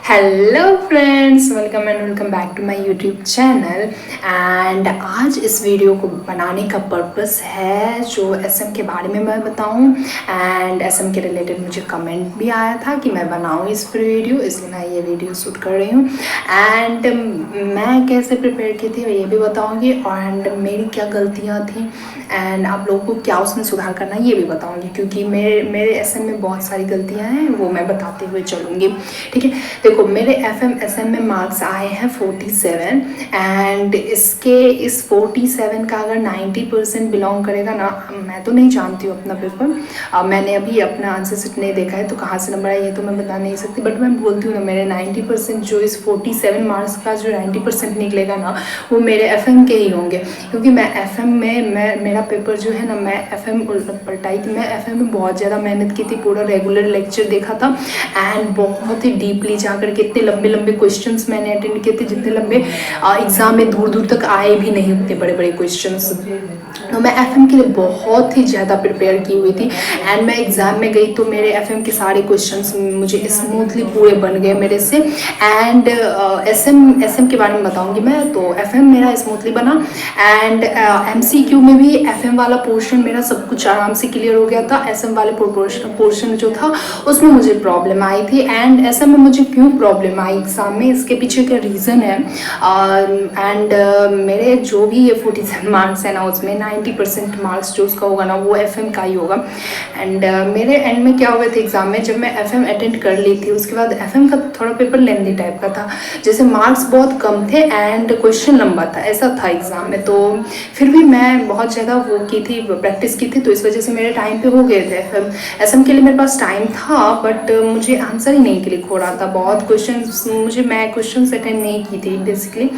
Hello friends, welcome back to my YouTube channel. And आज इस video को बनाने का पर्पस है जो एसएम के बारे में मैं बताऊं। एंड एसएम के रिलेटेड मुझे कमेंट भी आया था कि मैं बनाऊं इस पर वीडियो, इसलिए मैं ये वीडियो शूट कर रही हूँ। एंड मैं कैसे प्रिपेयर की थी ये भी बताऊँगी, एंड मेरी क्या गलतियाँ थी एंड आप लोगों को क्या उसमें सुधार करना है ये भी बताऊँगी, क्योंकि मेरे एसएम में बहुत सारी गलतियाँ हैं, वो मैं बताते हुए चलूँगी। ठीक है, देखो मेरे एफएम एसएम में मार्क्स आए हैं 47। एंड इस 47 का अगर 90% बिलोंग करेगा ना, मैं तो नहीं जानती हूँ अपना पेपर, मैंने अभी अपना आंसर शीट नहीं देखा है तो कहाँ से नंबर आया ये तो मैं बता नहीं सकती, बट मैं बोलती हूँ ना मेरे 90% जो इस 47 मार्क्स का जो 90% निकलेगा ना वो मेरे एफएम के ही होंगे, क्योंकि मैं एफएम में मेरा पेपर जो है ना, मैं एफएम पलटाई थी। मैं एफएम में बहुत ज़्यादा मेहनत की थी, पूरा रेगुलर लेक्चर देखा था एंड बहुत ही डीपली जाकर के इतने लंबे लंबे क्वेश्चंस मैंने अटेंड किए थे जितने लंबे एग्जाम में दूर दूर तक आए भी नहीं उतने बड़े बड़े क्वेश्चंस। तो मैं एफएम के लिए बहुत ही ज़्यादा प्रिपेयर की हुई थी एंड मैं एग्ज़ाम में गई तो मेरे एफएम के सारे क्वेश्चंस मुझे स्मूथली पूरे बन गए मेरे से। एंड एसएम के बारे में बताऊंगी मैं, तो एफएम मेरा स्मूथली बना। एंड एमसीक्यू में भी एफएम वाला पोर्शन मेरा सब कुछ आराम से क्लियर हो गया था। एसएम वाले पोर्शन जो था उसमें मुझे प्रॉब्लम आई थी। एंड एसएम में मुझे क्यों प्रॉब्लम आई एग्ज़ाम में, इसके पीछे का रीज़न है। एंड मेरे जो भी ये 47 मार्क्स है ना, उसमें 90% मार्क्स जो उसका होगा ना वो एफएम का ही होगा। एंड मेरे एंड में क्या हुआ था एग्ज़ाम में, जब मैं एफएम अटेंड कर ली थी उसके बाद एफएम का थोड़ा पेपर लेंदी टाइप का था, जैसे मार्क्स बहुत कम थे एंड क्वेश्चन लंबा था, ऐसा था एग्ज़ाम में। तो फिर भी मैं बहुत ज़्यादा वो की थी, प्रैक्टिस की थी, तो इस वजह से मेरे टाइम पे हो गए थे एफएम। एसएम के लिए मेरे पास टाइम था बट मुझे आंसर ही नहीं क्लिक हो रहा था। बहुत मैं क्वेश्चन अटेंड नहीं की थी बेसिकली,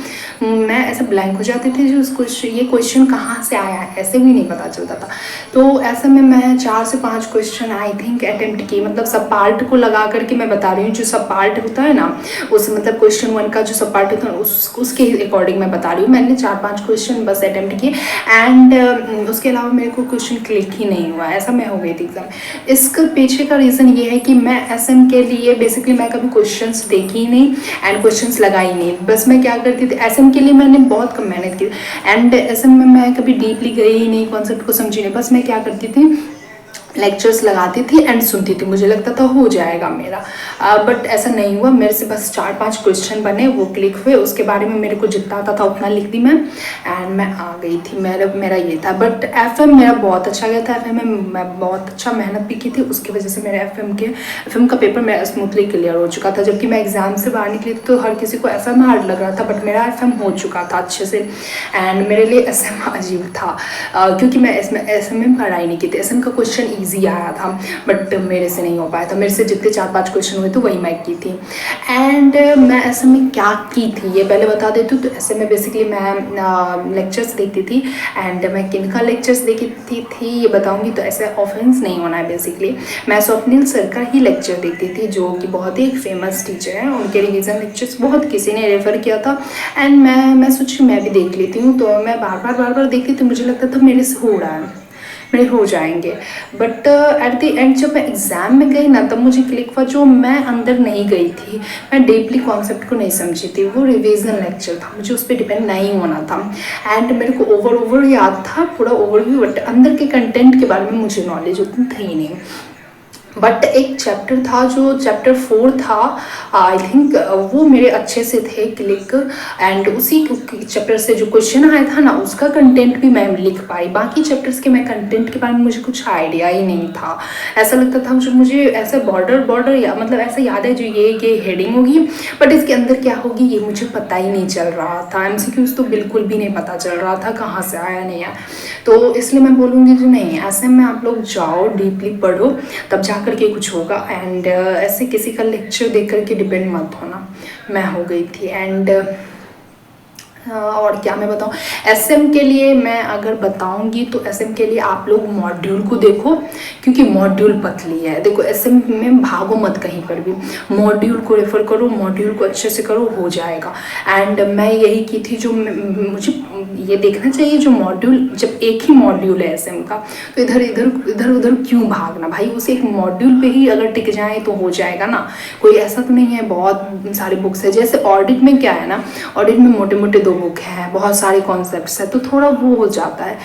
मैं ऐसे ब्लैंक हो जाती थी जो ये क्वेश्चन कहाँ से आया है ऐसे भी नहीं पता चलता था। तो ऐसे में मैं 4 से 5 क्वेश्चन आई थिंक अटेम्प्ट की, मतलब सब पार्ट को लगा करके मैं बता रही हूँ, जो सब पार्ट होता है ना उस मतलब क्वेश्चन 1 का जो सब पार्ट होता है उसके अकॉर्डिंग मैं बता रही हूँ। मैंने 4-5 क्वेश्चन बस अटेम्प्ट किए एंड उसके अलावा मेरे को क्वेश्चन क्लिक ही नहीं हुआ, ऐसा मैं हो गई थी एग्जाम। इसके पीछे का रीज़न ये है कि मैं एसएम के लिए बेसिकली मैं कभी क्वेश्चंस देखी ही नहीं एंड क्वेश्चंस लगाई नहीं। बस मैं क्या करती थी, एसएम के लिए मैंने बहुत कम मेहनत की एंड एसएम में मैं कभी डीपली गई ही नहीं, कॉन्सेप्ट को समझी नहीं। बस मैं क्या करती थी, लेक्चर्स लगाती थी एंड सुनती थी, मुझे लगता था हो जाएगा मेरा, बट ऐसा नहीं हुआ। मेरे से बस 4-5 क्वेश्चन बने, वो क्लिक हुए, उसके बारे में मेरे को जितना आता था उतना लिख दी मैं एंड मैं आ गई थी। मेरा ये था। बट एफएम मेरा बहुत अच्छा गया था, एफएम में मैं बहुत अच्छा मेहनत भी की थी, उसकी वजह से मेरे एफएम का पेपर मेरा स्मूथली क्लियर हो चुका था। जबकि मैं एग्जाम से बाहर निकली थी तो हर किसी को एफएम हार्ड लग रहा था, बट मेरा एफएम हो चुका था अच्छे से। एंड मेरे लिए एसएम अजीब था, क्योंकि मैं एसएम में पढ़ाई नहीं की थी। एसएम का क्वेश्चन ईजी आया था बट मेरे से नहीं हो पाया था, मेरे से जितने 4-5 क्वेश्चन हुए थे वही मैं की थी। एंड मैं ऐसे में क्या की थी ये पहले बता देती हूँ। तो ऐसे में बेसिकली मैं लेक्चर्स देखती थी एंड मैं किन का लेक्चर्स देखती थी ये बताऊँगी, तो ऐसे ऑफेंस नहीं होना है। बेसिकली मैं स्वप्निल सर का ही लेक्चर देखती थी, जो कि बहुत ही फेमस टीचर हैं, उनके रिवीजन लेक्चर्स बहुत किसी ने रेफ़र किया था एंड मैं सोची मैं भी देख लेती हूँ। तो मैं बार बार देखती थी, मुझे लगता था मेरे से हो रहा है, मेरे हो जाएंगे। बट एट द एंड जब मैं एग्ज़ाम में गई ना तब मुझे क्लिक हुआ, जो मैं अंदर नहीं गई थी, मैं डीपली कॉन्सेप्ट को नहीं समझी थी, वो रिवीजन लेक्चर था, मुझे उस पर डिपेंड नहीं होना था। एंड मेरे को ओवर याद था पूरा ओवरव्यू, बट अंदर के कंटेंट के बारे में मुझे नॉलेज उतनी थी नहीं। बट एक चैप्टर था जो चैप्टर 4 था, आई थिंक वो मेरे अच्छे से थे क्लिक। एंड उसी चैप्टर से जो क्वेश्चन आया था ना उसका कंटेंट भी मैं लिख पाई। बाकी चैप्टर्स के मैं कंटेंट के बारे में मुझे कुछ आइडिया ही नहीं था, ऐसा लगता था मुझे ऐसा बॉर्डर या मतलब ऐसा याद है जो ये हेडिंग होगी बट इसके अंदर क्या होगी ये मुझे पता ही नहीं चल रहा था। एमसीक्यूज तो बिल्कुल भी नहीं पता चल रहा था कहाँ से आया नहीं आया। तो इसलिए मैं बोलूँगी कि नहीं, ऐसे में आप लोग जाओ डीपली पढ़ो तब जा करके कुछ होगा। एंड ऐसे किसी का लेक्चर देख करके डिपेंड मत होना, मैं हो गई थी। एंड और क्या मैं बताऊँ, एसएम के लिए मैं अगर बताऊँगी तो एसएम के लिए आप लोग मॉड्यूल को देखो, क्योंकि मॉड्यूल पतली है। देखो एसएम में भागो मत कहीं पर भी, मॉड्यूल को रेफर करो, मॉड्यूल को अच्छे से करो, हो जाएगा। एंड मैं यही की थी, जो मुझे ये देखना चाहिए जो मॉड्यूल, जब एक ही मॉड्यूल है एसएम का तो इधर उधर क्यों भागना भाई, उसे एक मॉड्यूल पे ही अगर टिक जाए तो हो जाएगा ना। कोई ऐसा तो नहीं है बहुत सारी बुक्स है, जैसे ऑडिट में क्या है ना, ऑडिट में मोटे मोटे 2 बुक हैं, बहुत सारे कॉन्सेप्ट्स है, तो थोड़ा वो हो जाता है।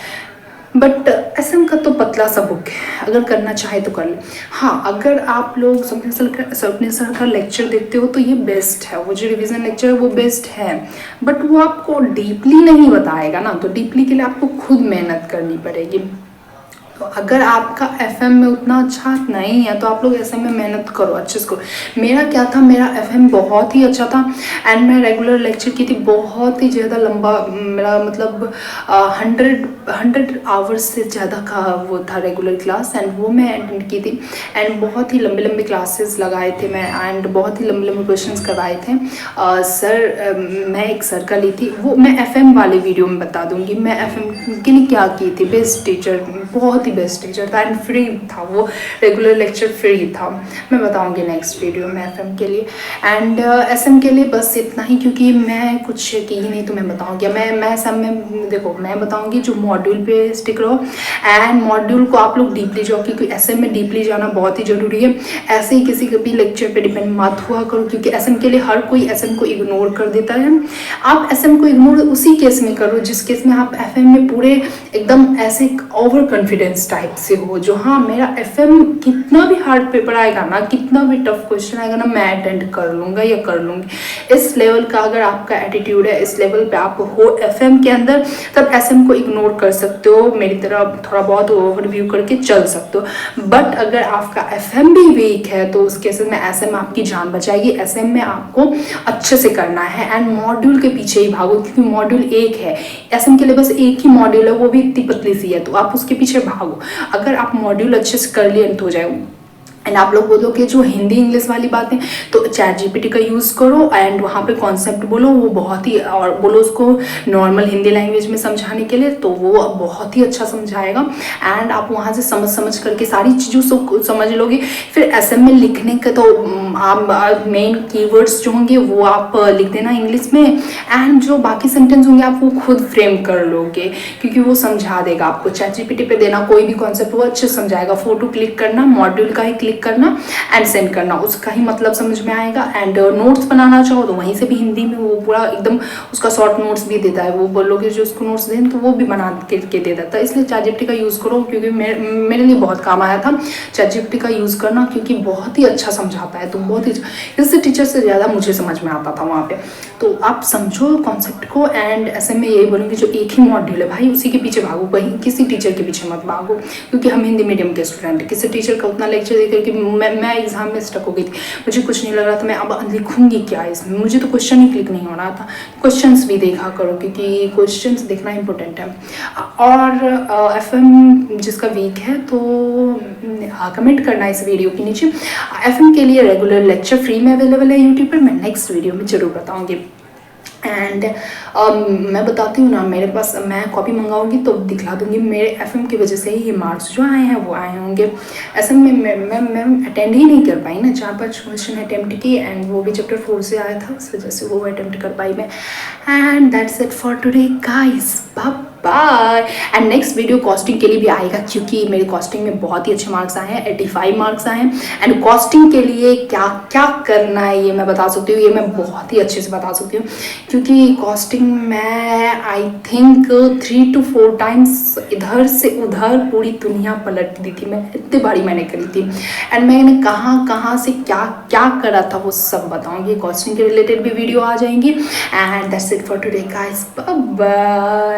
बट एसएम का तो पतला सा बुक है, अगर करना चाहे तो कर ले। हाँ, अगर आप लोग स्वप्निल सर का लेक्चर देखते हो तो ये बेस्ट है, वो जो रिवीजन लेक्चर है वो बेस्ट है, बट वो आपको डीपली नहीं बताएगा ना, तो डीपली के लिए आपको खुद मेहनत करनी पड़ेगी। तो अगर आपका एफएम में उतना अच्छा नहीं है तो आप लोग एसएम में मेहनत करो अच्छे से। मेरा क्या था, मेरा एफएम बहुत ही अच्छा था एंड मैं रेगुलर लेक्चर की थी, बहुत ही ज़्यादा लंबा, मेरा मतलब 100 आवर्स से ज़्यादा का वो था रेगुलर क्लास, एंड वो मैं अटेंड की थी एंड बहुत ही लंबे लंबे क्लासेस लगाए थे मैं, एंड बहुत ही लंबे लंबे क्वेश्चंस करवाए थे। मैं एक सर का ली थी, वो मैं एफएम वाले वीडियो में बता दूंगी मैं एफएम के लिए क्या की थी। बेस्ट टीचर, बहुत ही बेस्ट टीचर था एंड फ्री था, वो रेगुलर लेक्चर फ्री था, मैं बताऊंगी नेक्स्ट वीडियो में एफएम के लिए। एंड एसएम के लिए बस इतना ही, क्योंकि मैं कुछ की ही नहीं तो मैं बताऊंगी। मैं एसएम में देखो मैं बताऊंगी जो मॉड्यूल पे स्टिक रहो एंड मॉड्यूल को आप लोग डीपली जाओ, क्योंकि एसएम में डीपली जाना बहुत ही ज़रूरी है। ऐसे ही किसी भी लेक्चर पे डिपेंड मत हुआ करो, क्योंकि एसएम के लिए हर कोई एसएम को इग्नोर कर देता है। आप एसएम को इग्नोर उसी केस में करो जिस केस में आप एफएम में पूरे एकदम ऐसे ओवर कॉन्फिडेंस टाइप से हो, जो हाँ मेरा एफएम कितना भी हार्ड पेपर आएगा ना, कितना भी टफ क्वेश्चन आएगा ना, मैं अटेंड कर लूँगा या कर लूँगी। इस लेवल का अगर आपका एटीट्यूड है, इस लेवल पे आप हो एफएम के अंदर, तब एसएम को इग्नोर कर सकते हो, मेरी तरह थोड़ा बहुत ओवरव्यू करके चल सकते हो। बट अगर आपका एफएम भी वीक है तो उस केस में एसएम आपकी जान बचाएगी। एसएम में आपको अच्छे से करना है एंड मॉड्यूल के पीछे ही भागो, क्योंकि मॉड्यूल एक है, एसएम के लिए बस एक ही मॉड्यूल है, वो भी इतनी पतली सी है, तो आप उसके पीछे भागो। अगर आप मॉड्यूल अच्छे से कर लिए तो हो जाएगा। एंड आप लोग बोलोगे जो हिंदी इंग्लिश वाली बातें, तो चैट जीपीटी का यूज़ करो एंड वहाँ पे कॉन्सेप्ट बोलो, वो बहुत ही, और बोलो उसको नॉर्मल हिंदी लैंग्वेज में समझाने के लिए, तो वो बहुत ही अच्छा समझाएगा एंड आप वहाँ से समझ करके सारी चीज़ों को समझ लोगे। फिर एसएम में लिखने का तो आप मेन कीवर्ड्स जो होंगे वो आप लिख देना इंग्लिश में, एंड जो बाकी सेंटेंस होंगे आप वो खुद फ्रेम कर लोगे, क्योंकि वो समझा देगा आपको। चैट जीपीटी पे देना कोई भी कॉन्सेप्ट वो अच्छे समझाएगा। फोटो क्लिक करना, मॉड्यूल का ही क्लिक करना एंड सेंड करना, उसका ही मतलब समझ में आएगा। एंड नोट्स बनाना चाहो तो वहीं से भी हिंदी में वो पूरा एकदम उसका शॉर्ट नोट्स भी देता है, वो बोलोगे जो उसको नोट्स दें तो वो भी बना के दे देता है। इसलिए चैट जीपीटी का यूज़ करो, क्योंकि मेरे लिए बहुत काम आया था चैट जीपीटी का यूज़ करना, क्योंकि बहुत ही अच्छा समझाता है। तो बहुत ही, इससे टीचर से ज़्यादा मुझे समझ में आता था वहाँ पे। तो आप समझो कॉन्सेप्ट को एंड ऐसे में यही बोलूँगी जो एक ही मॉड्यूल है भाई उसी के पीछे भागो, कहीं किसी टीचर के पीछे मत भागो, क्योंकि हम हिंदी मीडियम के स्टूडेंट, किसी टीचर का उतना लेक्चर देकर कि मैं एग्जाम में स्टक हो गई थी, मुझे कुछ नहीं लग रहा था मैं अब लिखूंगी क्या इसमें, मुझे तो क्वेश्चन ही क्लिक नहीं हो रहा था। क्वेश्चंस भी देखा करो, क्योंकि क्वेश्चंस देखना इंपॉर्टेंट है। और एफएम जिसका वीक है तो कमेंट करना इस वीडियो के नीचे। एफएम के लिए रेगुलर लेक्चर फ्री में अवेलेबल है यूट्यूब पर, मैं नेक्स्ट वीडियो में जरूर बताऊँगी। एंड मैं बताती हूँ ना, मेरे पास मैं कॉपी मंगाऊंगी तो दिखला दूंगी, मेरे एफएम की वजह से ही ये मार्क्स जो आए हैं वो आए होंगे। ऐसे में मैं अटेंड ही नहीं कर पाई ना, 4-5 क्वेश्चन अटेम्प्ट की एंड वो भी चैप्टर 4 से आया था, उस वजह से वो अटेम्प्ट कर पाई मैं। And that's it for today guys, bye. And next video costing के लिए भी आएगा, क्योंकि मेरे कॉस्टिंग में बहुत ही अच्छे मार्क्स आए हैं, 85 मार्क्स आए हैं। एंड कॉस्टिंग के लिए क्या क्या करना है ये मैं बता सकती हूँ, ये मैं बहुत ही अच्छे से बता सकती हूँ, क्योंकि कॉस्टिंग मैं आई थिंक 3 to 4 टाइम्स इधर से उधर पूरी दुनिया पलट दी थी मैं, इतनी बारी मैंने करी थी। एंड मैंने कहाँ से क्या क्या करा था वो सब बताऊँगी, कॉस्टिंग के रिलेटेड भी वीडियो आ जाएंगी। And that's it for today guys, bye bye.